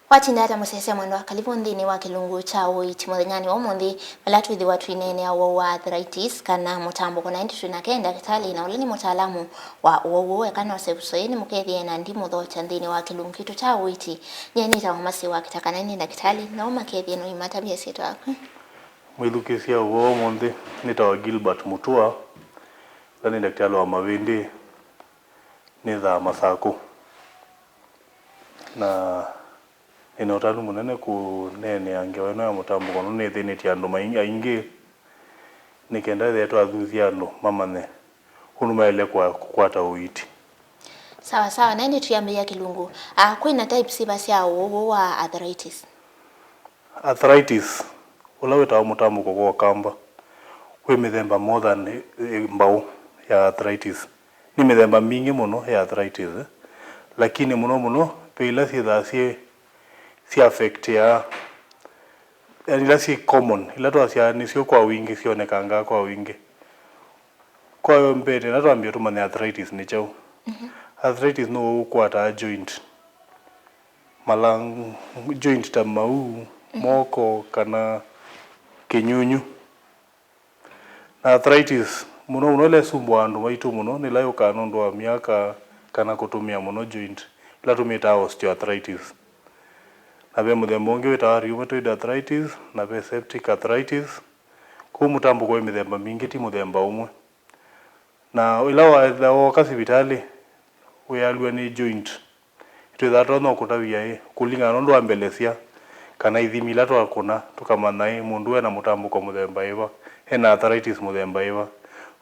Watindata musese mwendo kalibu ndini wa kilungu cha uiti muthenyani wa umuthi malatu ithi watu inene awo wa arthritis kana mutambo kona indi tunakenda kitali na ulini mutaalamu wa uwo kana wasebusoini mukethie na ndimu thocha ndini wa kilungu kitu cha uiti nyeni ta masi wa kitakana ni dakitali na umakethie no imatabia sito aku mwithukisia uwo umuthi nitawa Gilbert Mutua ndani daktari wa mavindi ni tha Masaku na ina utalu munene ku nene angeweno ya mutambo kono ne thini ti andu maingi nikenda thetwa athuthia andu mamane hunumaile kwa kukwata uiti. Sawa sawa na ndi tuyambia kilungu kwina types iba cia uwo wa arthritis. Arthritis ulaweta mutambo kwa kamba kwi mithemba more than mbao ya arthritis ni mithemba mingi muno ya arthritis lakini muno peila si affect ya ila si common ila twacia ni sio kwa wingi sionekanga kwa wingi kwa hiyo mbele na tuambia tu mane arthritis ni chao arthritis no kwata joint malang joint ta mau moko kana kinyunyu na arthritis muno le sumbwa andu maitu muno ni layo kana ndo wa miaka kana kutumia muno joint ila tumita osteoarthritis na be muthemba ungi wita rheumatoid arthritis na be septic arthritis ku mutambo kwa mithemba mingi ti muthemba umwe na ila wa kasibitali uyalwa ni joint itu thato no kutavia kulingana ndo ambelesia kana ithimila twa kuna tukamana mundu ena mutambo kwa muthemba iva ena arthritis muthemba iva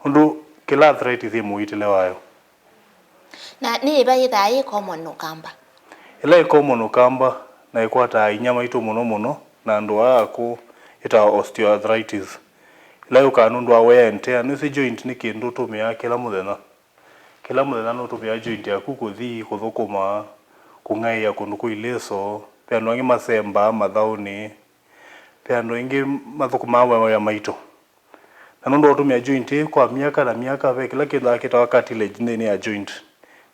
undu kila arthritis imuitile wayo na ni iba ithai common ukamba ila common ukamba na ikwata inyama itu muno na ndo ako ita osteoarthritis ila ukanundu awe ente ani si joint ni kindu tumia kila muthenya no tumia joint ya kukuthi kuthukuma kungaia kundu kuileso pe andu angi masemba mathauni pe andu ingi mathukuma mawe ya maito na ndo tumia joint kwa miaka na miaka ve kila kindu kita cartilage ni ya joint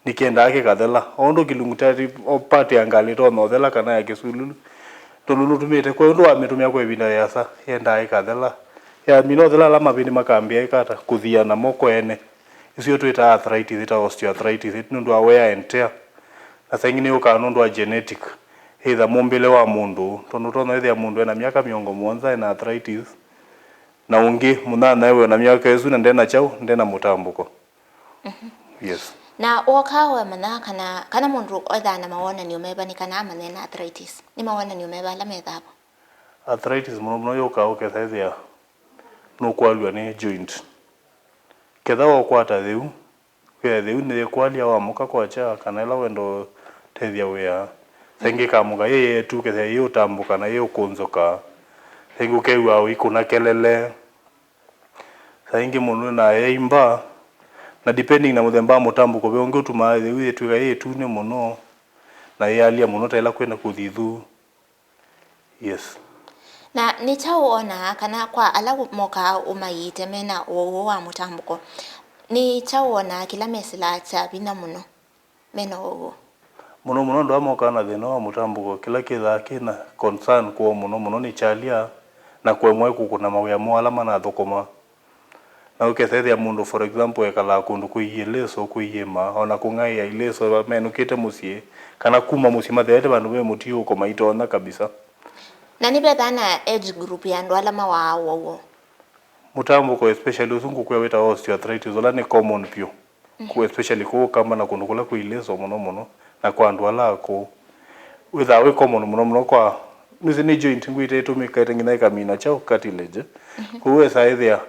nikienda ake kathela ondo kilungutari opati angali to no thela kana ya kisululu tolulu tumite kwa ndo ametumia kwa ibinda yasa yenda ake kathela ya mino thela la mabini makambia ikata kuthia na moko ene isio twita arthritis ita osteoarthritis ndo aware ente na sengine ukano ndo genetic either mumbile wa mundu tono ithia mundu ena miaka miongo monza ena arthritis na ungi munana ewe na miaka yesu na ndena chao ndena mutambuko yes na wakawa mana kana mundu otha na mawona ni umeba ni kana manena arthritis ni mawona ni umeba la methabo arthritis muno yoka ukethethia no kwalwa ni joint ketha wa kwata thiu ni kwalia wa muka kwa cha kana ila wendo tethia wea sengi kamuga ye tu ketha yo tambuka na yo kunzoka sengu kewa ikuna kelele sengi muno na imba na depending na muthemba mutambo ko beonge utuma thiu twiga yetu ne muno na yalia muno taila kwenda kuthithu yes na ni chaona kana kwa ala moka umayite mena wo wa mutambuko ni chaona kila mesila cha bina muno mena wo muno ndo amoka na thina wa mutambuko kila kitha kina concern kwa muno ni chalia na kwa mwe kukuna mawya mwala mana thukuma na ukethethia mundu for example ekala kundu kuieleso kuiyema ona kungaia ileso menukite musie kana kuma musie mathete bandu be mutio ko maitona kabisa na ni bethana age group ya ndo alama wa wo mutambo ko especially usungu kwa weta osteoarthritis ola ni common pio ko especially ko kama na kundu kula kuileso muno na kwa ndo ala ko without common muno kwa ni joint ngwite tumika tengina ikamina chao cartilage kuwe saithia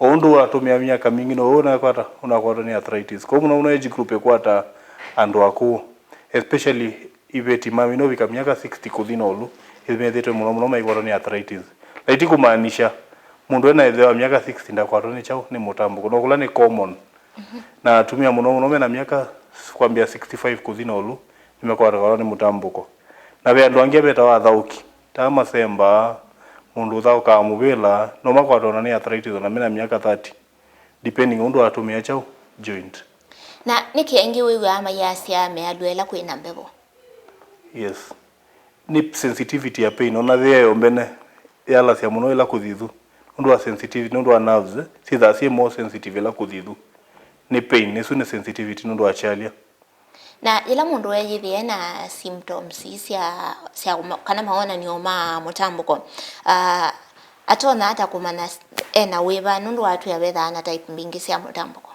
ondo atumia miaka mingi no unakwata ni arthritis kwa muno age group ekwata andu aku especially ibeti mami no bika miaka 60 kudhinolu imethete muno maikwata ni arthritis laiti kumaanisha mundu ena ethwa miaka 60 ndakwata ni chao ni mutambo no kula ni common na atumia muno mena miaka kwambia 65 kudhinolu nimekwata ni mutambuko na be andu ange beta wa thauki ta masemba mundu thauka mubila no makwata ni arthritis na mena miaka 30 depending undu atumia chao joint na niki engi wewe ama yasi ame alwela kwina mbebo yes ni sensitivity ya pain ona thia yombene yala cia muno ila kuthithu ndu wa sensitivity ndu wa nerves si that si more sensitive ila kuthithu ni pain nisu ni sensitivity ndu wa chalia na ila mundu weyithie na symptoms cia kana maona ni oma mutambuko atona hata kumana ena wiva nundu watu ya wetha na type mbingi cia mutambuko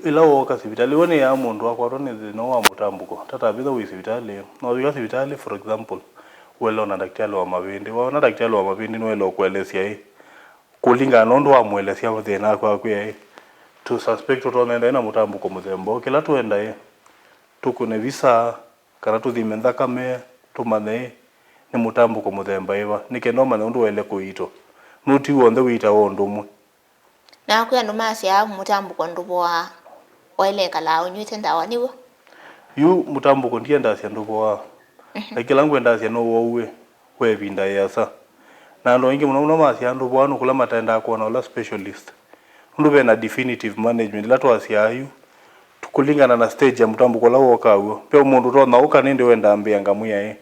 ila woka sibitali wone ya mundu akwarwo ni thina wa mutambuko tata bitha wi sibitali no wi sibitali for example welo na daktari wa mavindi wa na daktari wa mavindi no welo kuelesia kulingana na ndu wa mwelesia thina kwa to suspect utona na mutambuko muthembo kila tuenda tukune visa kana tuthime thakame tumane ni mutambuko muthemba iva nikendo mane ndu wele kuito nuti wonde wita wondu mwe na kwa ndo masia mutambuko nduboa wele kala unyite ndawa niwo yu mutambuko ndienda cia nduboa lakini ngwenda cia no wowe we vinda yasa na ndo ingi muno masia nduboa no kula matenda kuona la specialist ndu be na definitive management la twasia ayu kulingana na stage ya mutambuko la wokawo pe mundu ro na ukaninde wenda ambia ngamuya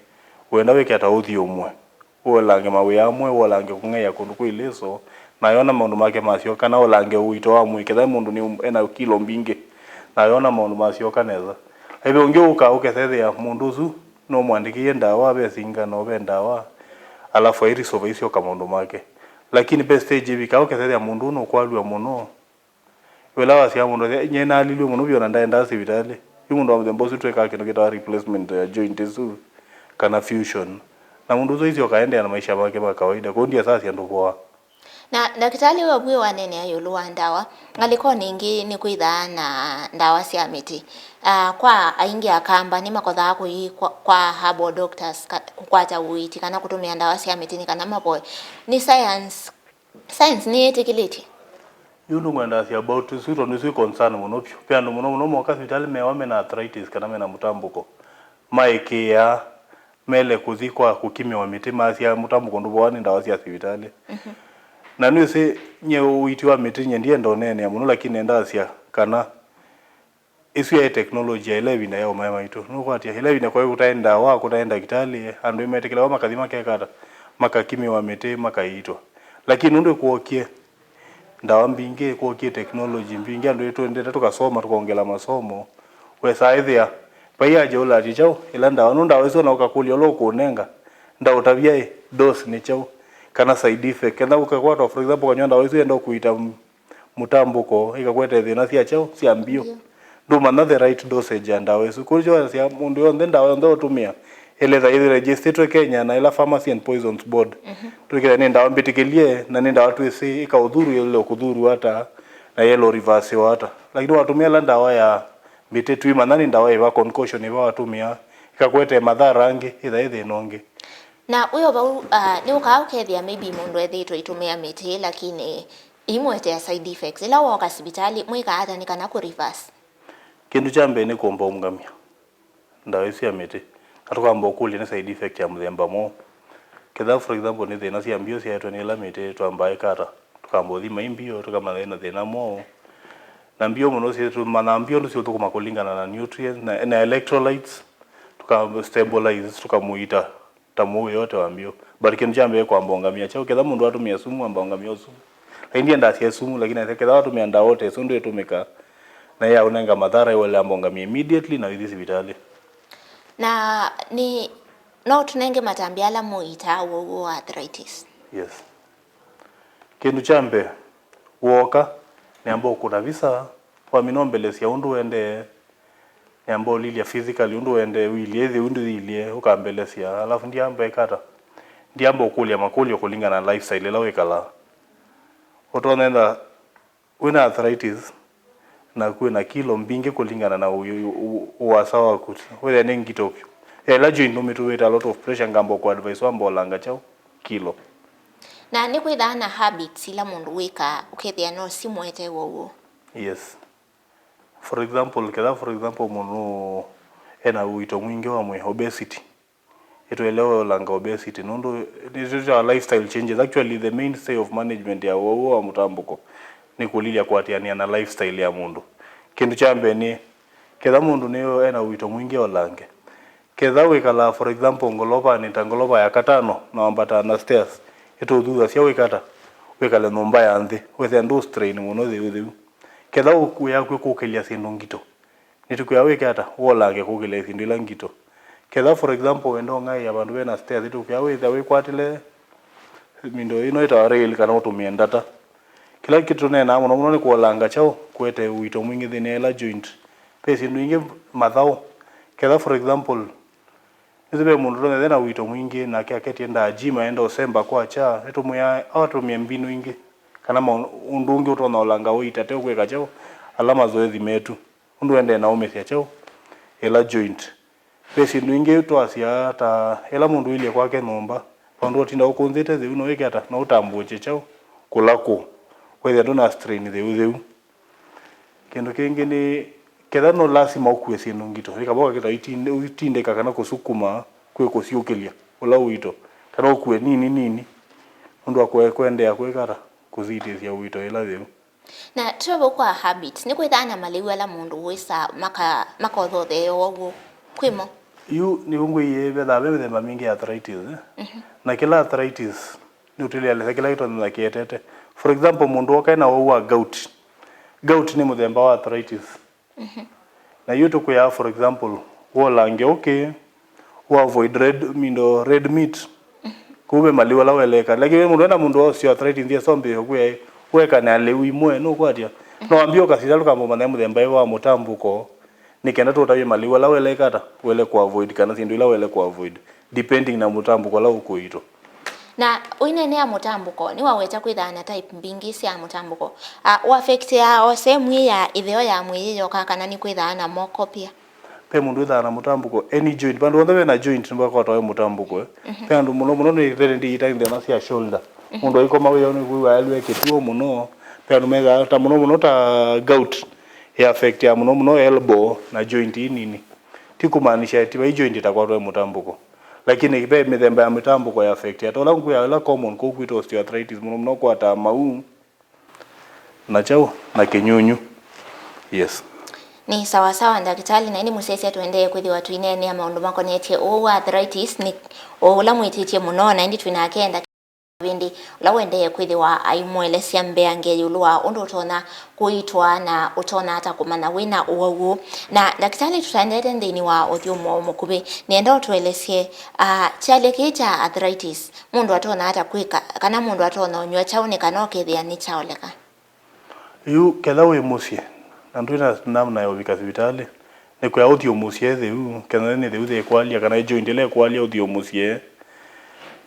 wenda weke ata uthi umwe wolange mawe amwe wolange kungeya kundu kuileso na yona mundu make masio kana wolange uito wa mwe ketha mundu ni ena kilo mbinge na yona mundu masio kaneza ebe unge ukethethia mundu zu no mwandikie ndawa be singa no be ndawa alafu iri sovaisio kama mundu make lakini be stage bika ukethethia mundu no kwalwa muno wela wasia mundu nyena alilwe muno biona ndaenda sibitali yumundu wa mbozi tweka kino kita replacement ya joint zu kana fusion na mundu zo hizo kaenda na maisha yake ya kawaida kwa ndia sasa ndo kwa na daktari wa bwe wanene ayolwa ndawa ngaliko ningi ni kuitha na ndawa cia miti kwa aingi akamba ni makotha kwa herbal doctors kukwata uiti kana kutumia ndawa cia miti ni kana maboy ni science ni etikiliti yundu ngwenda cia about sito ni sio concern muno pia ndo muno mo hospital mewa na arthritis kana mena mutambuko maikia mele kuthikwa kukimya wa miti masia mutambuko ndo bwani ndawa cia hospitali na niwe se nye uiti wa miti nye ndiye ndo nene ya muno lakini enda cia kana isu ya teknolojia ile bina yao mama itu nuko atia ile bina kwa utaenda wa kutaenda kitali andu imetekela wa makadhima kekata makakimya wa miti makaitwa lakini ndo kuokie ndawa mbinge kuokie technology mbinge andu tuendete tukasoma tukaongela masomo we saithia paya jola tichao ila ndawa no ndawa iso na ukakulia lo kunenga ndawa tabia dose ni chao kana side effect kana ukakwata for example kanywa ndawa iso enda kuita mutambuko ikakwete thina cia chao cia mbio ndo mana the right dosage ya ndawa iso kujo cia mundu yonde ndawa ndo tumia ile za ile registered Kenya na ila Pharmacy and Poisons Board tukira ni ndawa mbitikilie na ni ndawa tuisi ikaudhuru ile kudhuru hata na yellow reverse hata lakini watumia la ndawa ya mitetu imanani ndawa iwa concussion iwa watumia ikakwete madhara rangi itha nonge na uyo bau ni ukaukethia maybe mundu ethitwe itumia miti lakini imwete ya side effects ila woka hospitali mwika hata ni kana ku reverse kindu cha mbene kuomba ungamia ndawa isi ya miti atukamba kuli na side effect ya mthemba mo ketha for example ni thina cia mbio cia etwe ni la miti twambae kata tukamba thima imbio tukamana na thina mo na mbio muno cia tumana mbio ndio tukuma kulingana na nutrients na electrolytes tukamba stabilize tukamuita tamu yote wa mbio bali kindu cha mbele kwamba ungamia chao ketha mundu atumia sumu amba ungamia sumu ndio ndacia sumu lakini ketha atumia ndawa wote so ndio tumeka na ya unenga madhara wale amba ungamia immediately na hizi hospitali na ni no tunenge matambiala muita wo arthritis yes kindu chambe woka niambo kuna visa kwa minombele cia undu ende niambo lilia physically undu ende wilie undu ilie ukambele cia alafu ndiambo ekata ndiambo kulia makulio kulingana na lifestyle la wekala utonenda wina arthritis na kuwe na kilo mbinge kulingana na uwasawa kuti wele nengitopyo la joint no metuweta a lot of pressure ngambo kwa advice wambo langa chao kilo na ni kwitha na habits ila mundu wika ukethia no simwete wowo yes for example mundu ena uito mwingi wa mwe obesity ituelewe langa obesity nundu this our lifestyle changes actually the mainstay of management ya wowo wa mutambuko ni kulilia kwatiania na lifestyle ya mundu kindu chambe ni ketha mundu niyo ena uito mwingi wa lange ketha wikala for example ngoloba ni tangoloba ya katano na ambata na stairs eto thutha cia wikata wikale nyumba ya nthi wethe ndo strain muno thiu ketha ukuya kukelia sindu ngito nitukuya wikata wolange kukelia sindu ila ngito ketha for example wendo ngai abandu bena stairs nitukuya wetha wikwatile mindo ino ita rail kana utumia ndata kila kitu nena muno ni kuolanga chao kwete uito mwingi thine la joint pesi ndingi mathao ketha for example nizibe mundu ndo thena uito mwingi na kia ketienda jima enda osemba kwa cha etumya atumia mbinu ingi kana undungi utona olanga uita te kweka chao alama zoezi metu undu ende na umesia chao ela joint pesi ndingi twasia ta ela mundu ile kwake nomba pandu tinda ukonzete thiu no wekata na utambuche chao kulako wethe ndona strain thiu kendo kingi ni ketha no lazima ukue sindu ngito ikaboka kita itindeka kana kusukuma kwe kusiukilia ula uito kana ukue nini undu akwe kwendea kwekara kuzitithia uito ila thiu na tuwe kwa habits ni kwithana maliu ala mundu wisa maka thothe yogu kwimo yu ni ungwe betha bethemba mingi arthritis na kila arthritis ni utilia le kila kitu na kietete for example mundu okaina wa gout ni muthemba wa arthritis na yuto kuya for example wolange okay wa avoid red meat kube maliwa la weleka lakini mundu ena mundu osio arthritis ndia sombe kuya weka na lewi imwe no kwatia no ambio kasitalu kama mwana muthemba wa mutambuko nikenda tutaye maliwa la weleka ta wele ku avoid kana sindu ila wele ku avoid depending na mutambuko la ukuito na uinene ya mutambuko ni waweta kwithana type mbingi cia mutambuko wa affect ya osemu ya itheo ya mwili yoka kana ni kwithana moko pia pe mundu ithana mutambuko any joint bandu wothe na joint ndio kwa toyo mutambuko pe andu muno ni rede ndi ita ndema cia shoulder mundu iko mawe yone kuwa alwe ketuo muno pe andu mega ta muno ta gout ya affect ya muno elbow na joint nini tikumaanisha ati joint itakuwa toyo mutambuko lakini ibe mithemba ya mitambuko ya affect ya tola nguya la common ko kwito osteoarthritis muno kwa ta mau na chao na kinyunyu yes ni sawa sawa ndagitali na ini musesi tuendee kwithi watu inene ya maundu mako netie o arthritis ni o la mwititie muno na indi twinakenda bindi la wendee kwithi wa aimwele cia mbeange yulwa undu utona kuitwa na utona hata kumana wina uwu na daktari tutaendete ndini wa othiumo mukubi nienda utuelesie chale kicha arthritis mundu atona hata kwika kana mundu atona unywa chaune kana okethia ni chaoleka yu ketha wi musie na ndwina namna ya ubika hospitali ni kwa audio musie thiu kana ni thiu the kwalia kana joint ile kwalia audio musie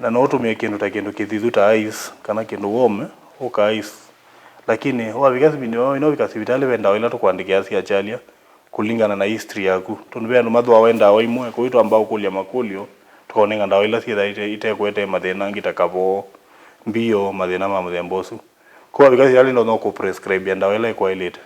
na no tumie kindu ta kindu kithithu ta ice kana kindu warm uka ice lakini wabika hospitali no bika hospitali wenda ila tukwandikia cia chalia kulingana na history yaku tunbe andu mathwa wenda wa imwe kuitwa ambao kulia makulio tukonenga ndawa ila cia ite kwete mathina ngita kabo mbio mathina ma muthembosu kwa bika hospitali no ku prescribe ndawa ila kwa ilete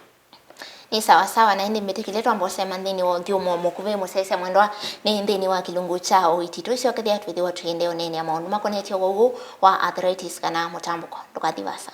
ni sawa sawa na indi mitikiletwa mbosema ndini wa thiumo mukuve musese mwendwa ni ndini wa kilungu chao ititwisio kethia twithi watu inde onene ya maundu makonetio gugu wa arthritis kana mutambuko ndukathivasa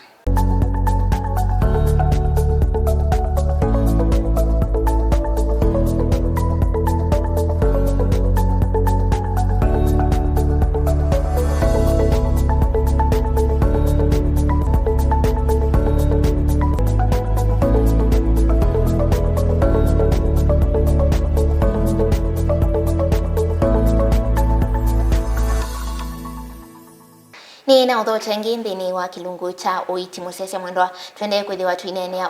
ni na utho chengi ndini wa kilungu cha oiti musese mwendwa twende kwithi watu inene ya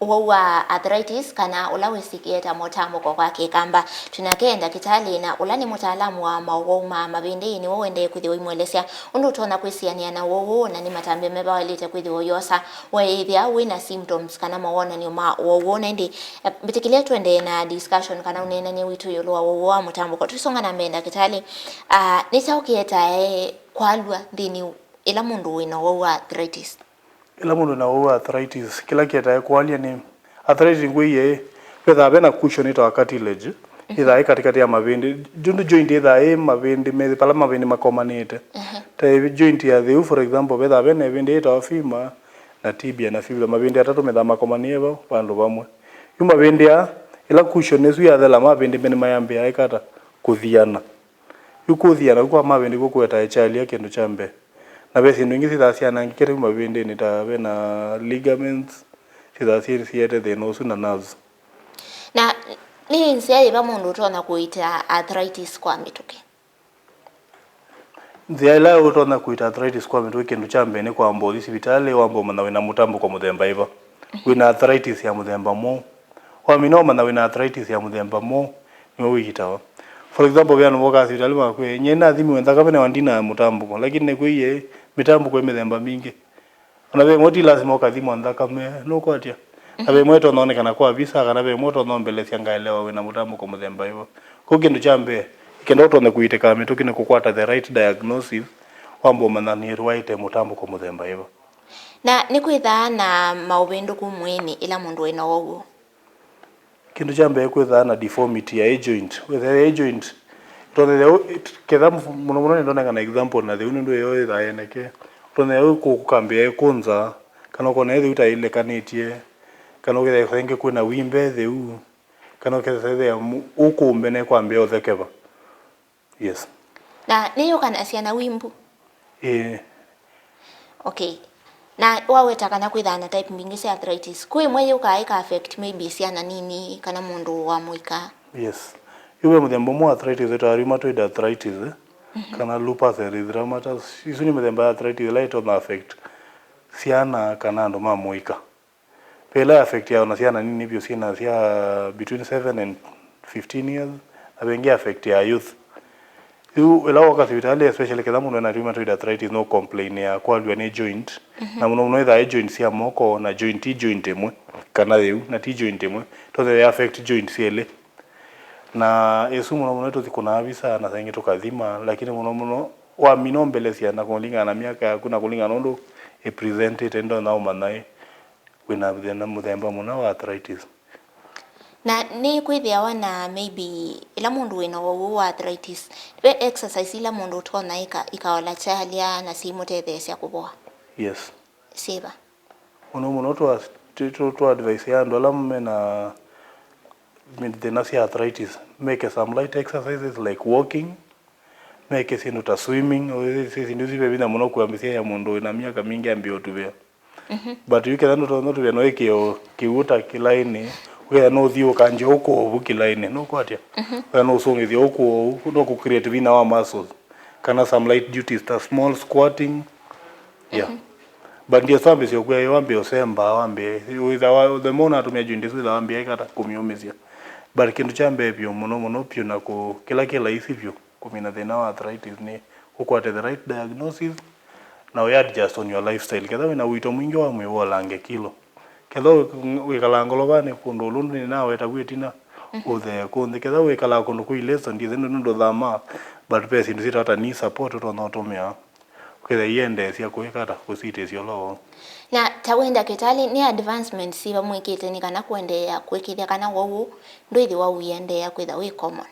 wa arthritis kana ula wisikieta mutambuko kwake kamba tunakenda kitali na ula ni mutaalamu wa mauma mabindi ni wende kwithi wimwelesya undu tona kwisiania na wowo na ni matambe meba walite kwithi woyosa weithia wina symptoms kana mawona ni ma wowo ndi bitikile twende na discussion kana unene ni witu yolwa wowo wa mutambuko tusonga na mbenda kitali ni saukieta kwalwa ndini ila mundu wina wa arthritis ila mundu na wa arthritis kila kieta kwalia ni arthritis ngwiye petha bena cushion ita cartilage ida katikati ya mavindi jundu joint ida mavindi me pala mavindi makomanite ta joint ya the for example petha bena vindi ita femur na tibia na fibula mavindi atatu metha makomanieva pandu bamwe yuma vindi ya ila cushion nesu ya the la mavindi bene mayambe ya ikata kuthiana yukuthiana kwa mavindi gukweta echalia kindu cha mbe na besi ndingi thithaciana ngikere mavindi ni ta bena ligaments thithaci ciete thina ucu na nerves. Na ni nsia iba mundu utona kuita arthritis kwa mituki? Nzia ila utona kuita arthritis kwa mituki kindu cha mbe ni kwamba uthi civitali wambo mana wina mutambo kwa muthemba iva wina arthritis ya muthemba mo wamino mana wina arthritis ya muthemba mo ni wigitawa. For example bya noboka civitali bakwe nyena thimu wendaka bene wandina mutambo lakini nekwiye mitambo kwa mithemba mingi ona be moti lazima ukathimwa thakame no kwatia abe mweto naonekana kwa visa kana be mweto nombelecia ngaelewa wina mutambo kwa muthemba hivyo ko kindu cha mbe kendo tone kuiteka mituki ne kukwata the right diagnosis wambo manani right mutambo kwa muthemba hivyo. Na ni kwithaa na mauvindu kumwini ila mundu wina woguo? Kindu cha mbe kwithaa na deformity ya joint with a joint tone ketha muno muno ndoneka example na thiu ndu yo ithaeneke tone kukambia kunza kana kona thiu ta ile kanitie kana ukithe thenge kuna wimbe thiu kana ukithe ukumbe ne kwambia uthekeva. Yes. Na niyo kana ciana wimbu? Okay. Na waweta kana kwithana type mingi cia arthritis kwi mwe yuka ika affect maybe ciana nini kana mundu wa muika? Yes. Yube muthemba mwa arthritis eta rheumatoid arthritis kana lupus erythematosus isu ni muthemba arthritis la ito na affect ciana kana andu ma muika pela affect ya na ciana nini bio ciana cia between 7 and 15 years abengi affect ya youth yu ela waka civitali especially kada mundu na rheumatoid arthritis no complain ya kwalwa ni joint na muno itha joint cia moko na joint emwe kana thiu na ti joint emwe to they affect joint ciele na esu muno tuthikuna visa na thangi tukathima lakini muno wa mino mbele ciana kulingana na miaka yaku na kulingana ndu e presented endo na umanai wina thina muthemba muna wa arthritis. Na ni kwithia wana maybe ila mundu wina wa arthritis be exercise ila mundu tona ikaola chalia na simutethecia kuboa? Yes. Siba muno to advice ya ndo lamme na thina cia arthritis make some light exercises like walking, make sinuta swimming or sisi nduzi bebina muno kuambisia ya mundu na miaka mingi ambio tuvea. But you can not tuvea no ikio kiuta kilaini we no thio kanje uko obu kilaini no kwatia we no songi thio uko no ku create vina wa muscles kana some light duties ta small squatting yeah. But ndio sambe sio kwa wambe osemba wambe the more atumia joint hizo wambe kata kumiumizia but kindu cha mbebyo muno pio na ku kila isivyo kumina thina wa arthritis ni ukwate the right diagnosis na we adjust on your lifestyle kedha wina wito mwingi wa mwe wolange kilo kedha wikala ngolobane kundu lundu ni nawe tagwitina uthe kundi kedha wikala kundu kuilesa ndize ndo thama but pesi ndizita hata ni support to no tumia kedha yende cia kuikata kusite cio lo. Na tawenda kitali ni advancement siba mwikite ni kana kuendelea kwikithia kana wowu nduithi wa uyendeea kwitha wi common?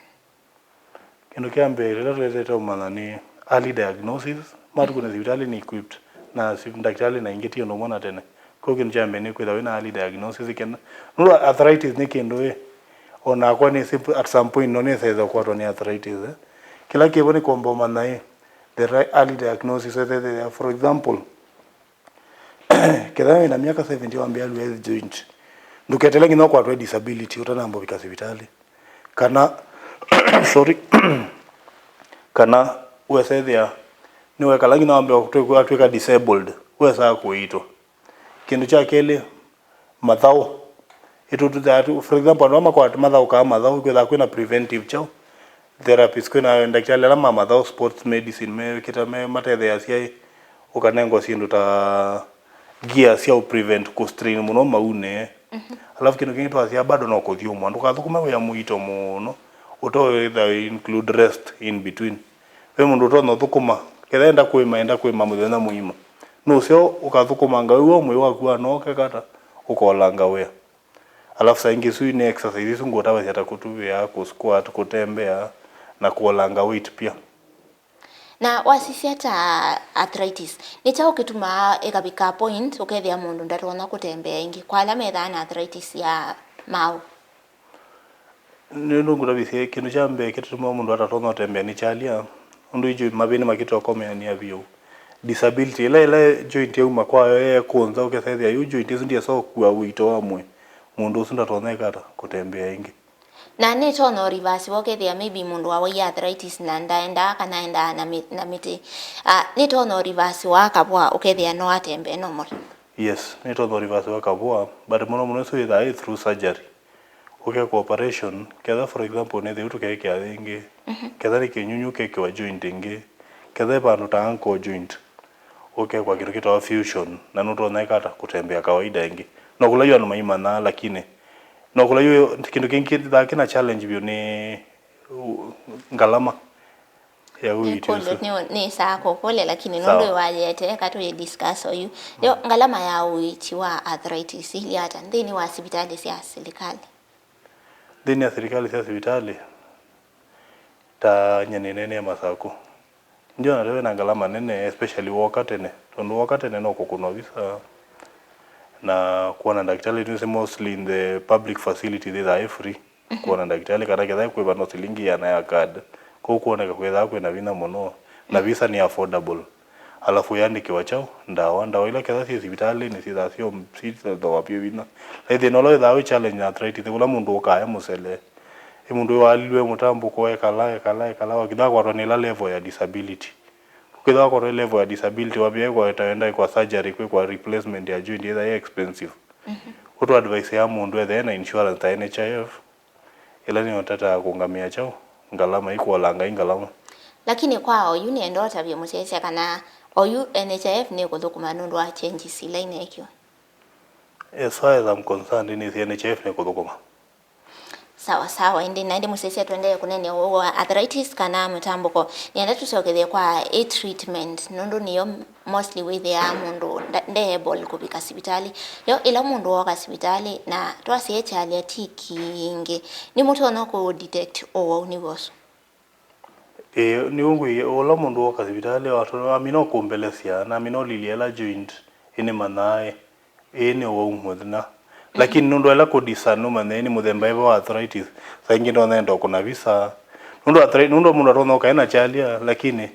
Kindu kia mbere reta umana ni early diagnosis matu kuna civitali ni equipped na daktari na ingeti ndo mwana tene ko kindu cha mbere ni kwitha wina early diagnosis kena no arthritis ni kindu ona kwa ni at some point no ni saiza kwa ni arthritis kila kibo ni kombo mana the early diagnosis for example kedha ina miaka 70 wambia always joint nduketelengi no kwa disability utanambo bika civitali kana sorry kana wesethia ni wekalangi na wambia kutweka disabled wesa kuitwa kindu cha kele mathao itutu that for example no makwa mathao kama mathao kwina preventive chao therapist kwina daktari la mathao sports medicine me kita me matethia cia ukanengo sindu ta gear cia prevent ku strain muno maune alafu kindu kingi twacia bado no kuthio mwandu kathukuma we muito muno uto either include rest in between we mundu to no thukuma kethenda kwima muthenya muima no cio ukathukuma nga uo mwe waku anoke kata ukolanga we alafu saingi sui ni exercise isu ngota hata kutuvia ku squat kutembea na kuolanga weight pia. Na wasisi hata arthritis nita ukituma ekabika point ukethia mundu ndarona kutembea ingi kwa ala metha na arthritis ya mau nino ngurabise kindu chambe kituma mundu atatona tembea ni chalia undu iju mabini makito komea ni avyo disability ile joint yuma kwayo kuonza ukethethia yu joint ndia so kwa wito wamwe mundu usunda toneka kutembea ingi na ni tono reverse wokethia maybe mundu wa arthritis na ndaenda kana enda na miti ni tono reverse wakabwa ukethia no atembe no more. Yes, ni tono reverse wakabwa but muno so either through surgery okay kwa operation kedha for example ne thiutu keke athingi kedha ni kinyunyu keke wa joint ingi kedha bandu ta ankle joint okay kwa kitu kitawa fusion na nuto naikata kutembea kawaida ingi no kulayo anu maimana lakini no kulayo kindu kingi kina challenge bio ni ngalama ya uitusu ni sako pole lakini nondo wajete kato ye discuss oyu yo ngalama ya uiti wa arthritis ili hata ndini wa hospitali sia serikali dini ya serikali sia hospitali ta nyenene ya Masako ndio narewe na ngalama nene especially wakatene tondo wakatene no kukunwa visa na kuwa na daktari ni mostly in the public facility they are free kuwa na daktari kana kedha kwa no silingi ya na ya card kwa kuoneka kwetha kwena vina muno na visa ni affordable alafu yandikiwa chao ndawa ile kedha si hospitali ni sitha sio ndo wapio vina eithe no lo thawe challenge na arthritis kula mundu ukaya musele mundu walilwe mutambo kwa ekala wakidha kwa tonela level ya disability ukidha kwa level ya disability wapia kwa itaenda kwa surgery kwa replacement ya joint either expensive kuto advice ya mundu ethe na insurance ta NHIF ila ni otata kungamia chao ngalama iko langa ingalama lakini kwa oyu ni endo tabia musese kana oyu NHIF ni kuthukuma nundu wa changes line ekyo. As far as I'm concerned ni NHIF ni kuthukuma sawa indi naende musese twende kunene wa arthritis kana mtambuko nienda tusokethie kwa treatment nundu niyo mostly with ya mundu ndehable kubika hospitali yo ila mundu wa hospitali na twasi chali atikinge ni mutu ono ku detect o ni boso ni ungu ola mundu wa hospitali watu amino kumbelesia na amino liliela joint ine manae ene wa umudna lakini nundu ala kodisano maneni muthemba eva wa arthritis saingi ndo nendo kuna visa nundu arthritis nundu mundu atonda kaina chalia lakini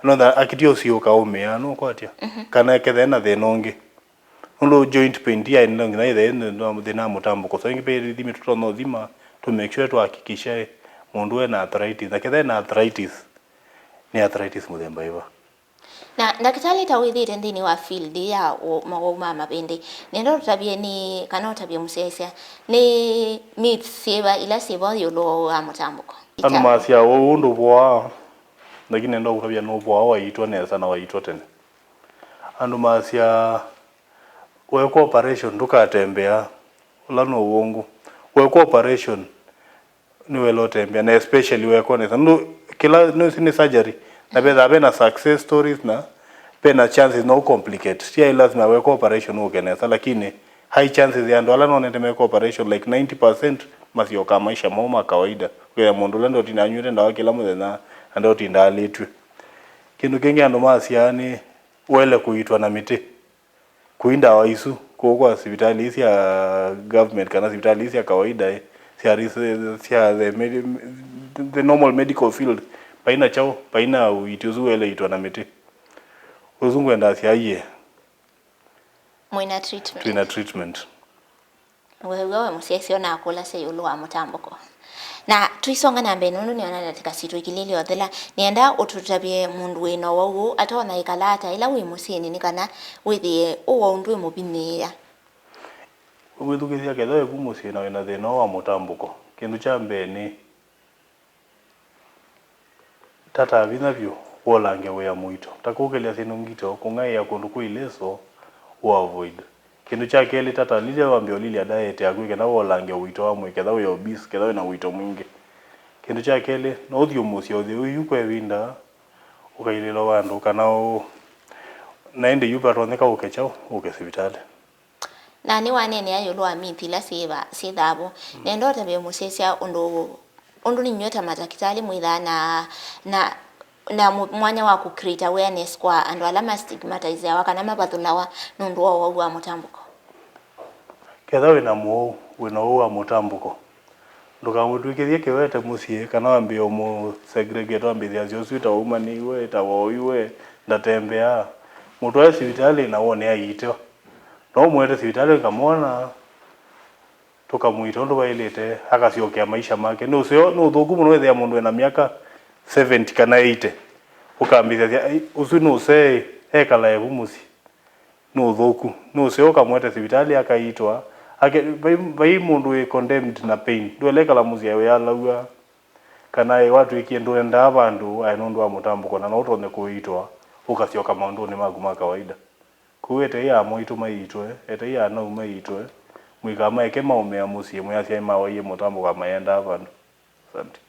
another akitio sio kaumea no kwatia kana kethena thenongi nundu joint pain dia ino ngina ithe ndo thina mutambo ko saingi pe thimi tutono thima to make sure to hakikisha mundu ena arthritis na kethena arthritis ni arthritis muthemba eva na ndakitali tawithire ndini wa field ya mauma mabende nendo tabie ni kana tabie musese ni myths seva ila seva yolo wa mutambuko anu masia undu bwa lakini nendo utabia no bwa waitwa nesa na waitwa tene andu masia weko operation ndukatembea ulano uongo weko operation ni welo tembea na especially weko nesa ndu kila no sini surgery na bedha na success stories na pena chances no complicate sia lazima weko operation ukenesa lakini high chances ya ndo ala no nende meko operation like 90% masio kama maisha moma kawaida kwa mundu lendo tinanyure ndawa kila muthenya ndo tindalitwe kindu kingi ando masiani wele kuitwa na miti kuinda waisu kwa hospitali hizi ya government kana hospitali hizi ya kawaida sia the normal medical field paina chao paina uituzu wele itwa na miti uzungu enda siaye mwina treatment wewe musese na akula se yulu wa mutambuko na tuisonga na mbenu ni ona katika situ ikilili othela nienda ututabie mundu wino wau atona ikalata ila wi musini nikana withie uwo ndwe mubinia withukithia ketho eku musina wina thina wa mutambuko kindu cha mbeni tata vinavyo wolange we muito takukelia sino ngito kungai ya kundu kuileso wa avoid kindu cha keli tata lile wambio lile diet ya kwike na wolange wito wa mwike tha we obese ketha na wito mwingi kindu cha keli no thio musio thio yukwe winda ukailelo wandu kana naende yupa toneka ukechao ukesibitali na ni wanene ayo wa mithila siva sithabo nendo tabe musesia undu ni nyota matakitali mwitha na mwanya wa ku create awareness kwa andu alama stigmatize wakana mabathulawa nundu wa mutambuko ketha wina wa mutambuko ndukamutwikithie kiwete mucie kana wambie umu segregate wambie acio swita umani we ta woiwe ndatembea mutu wa civitali na wone aitio no mwete civitali ngamwona tukamuita undu wailite akaciokia maisha make no cio no thuku muno wethia mundu ena miaka 70 kana 80 ukambithia ucu no se ekala ebu muci no thuku no cio ukamwete civitali akaitwa bai mundu we condemned na pain ndwelekala muci ayo yalaua kana watu ikiendo enda abandu ai nundu wa mutambuko na no tonde kuitwa ukacioka maundu ni magu ma kawaida kuwete ya moitu maitwe ete ya na umaitwe mwikama eke maumea muci mwe acia mawaie mutambuko amaenda abandu asante.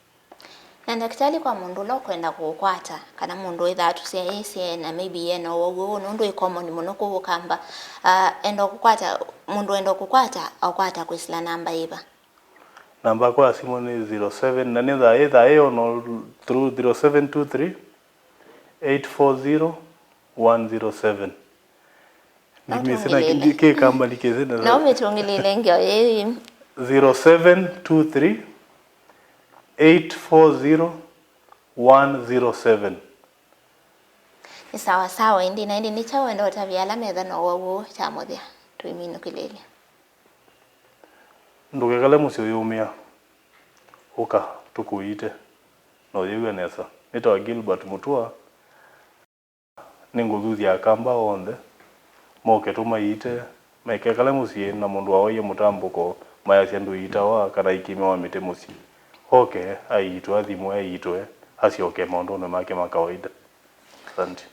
Na daktari kwa mundu lo kwenda kukwata kana mundu ithatu cia ese na maybe yena wogo nundu i common muno kugukamba endo kukwata mundu endo kukwata akwata kwisila namba iba namba kwa simu ni 07 na ni either ayo no through 0723 840 107 mimi sina kike kamba likeze na no metungilile ngio 0723 840 107 ni sawa sawa indi na indi ni chawe ndo tabiala metha no wowo chamothia tuimino kilele ndugekale mucio yumia uka tukuite no yewe nesa nitwa Gilbert Mutua ninguthuthia kamba onde moke tumaite mekekale mucie na mundu aoye mutambuko maya ciandu itawa kana ikime wa mite mucie okay aitwa thimu aitwe acioke maundu ne make ma kawaida asante.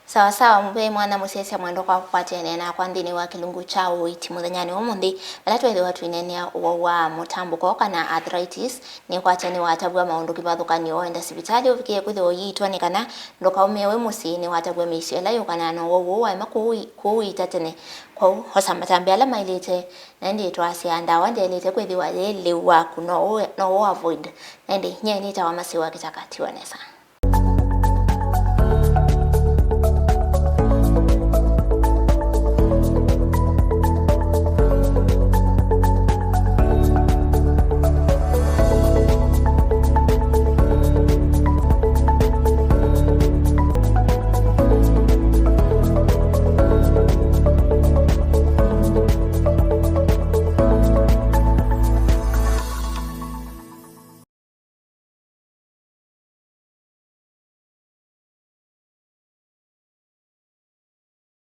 Sawa sawa mbe mwana musese mwendo kwa kukwatene na kwa ndini wa kilungu chao iti muthanyani omundi balatu ile watu inenia wa mutambuko kana arthritis ni kwatene watabwa maundu kibathukani oenda sibitali ufikie kuthi oyitwa ni kana ndoka umewe musi ni watabwa misiela yo kana no wo wa makuita tene kwa hosa matambe ala mailete na ndi twasia ndawa ndelete kuthi wa ile wa kuno no avoid na ndi nyeni tawa masiwa kitakatiwa nesa.